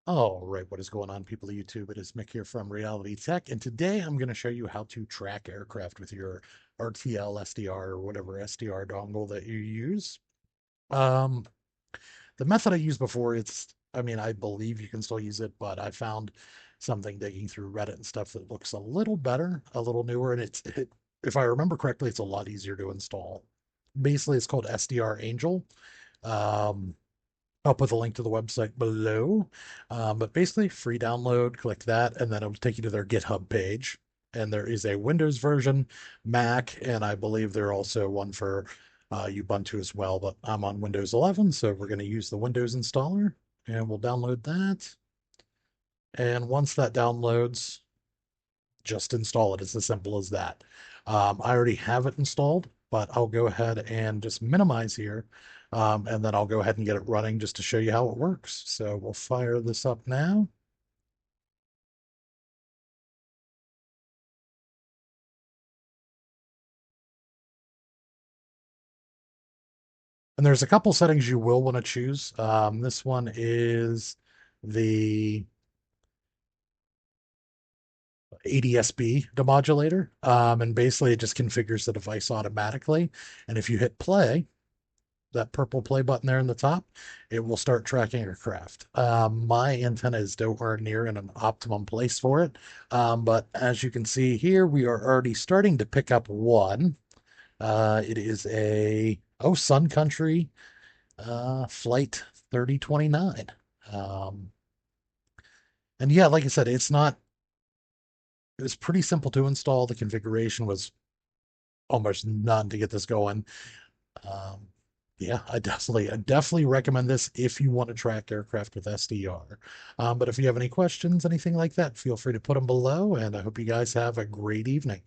All right, what is going on, people of YouTube? It is Mick here from Reality Tech, and today I'm going to show you how to track aircraft with your RTL-SDR or whatever SDR dongle that you use. Um, the method I used before, I believe you can still use it, but I found something digging through Reddit and stuff that looks a little better, a little newer, and if I remember correctly, it's a lot easier to install. Basically, it's called SDRangel. Um, I'll put the link to the website below. But basically, free download, click that, and then it'll take you to their GitHub page. And there is a Windows version, Mac, and I believe there's also one for Ubuntu as well. But I'm on Windows 11, so we're going to use the Windows installer, and we'll download that. And once that downloads, just install it. It's as simple as that. I already have it installed, but I'll go ahead and just minimize here. And then I'll go ahead and get it running just to show you how it works. So we'll fire this up now. And there's a couple settings you will want to choose. This one is the ADSB demodulator. And basically it just configures the device automatically. And if you hit play, that purple play button there in the top, it will start tracking your craft. My antenna is nowhere near in an optimum place for it. But as you can see here, we are already starting to pick up one. It is Sun Country flight 3029. Um, and yeah, like I said, it was pretty simple to install. The configuration was almost none to get this going. Um, yeah, I definitely recommend this if you want to track aircraft with SDR. But if you have any questions, anything like that, feel free to put them below. And I hope you guys have a great evening.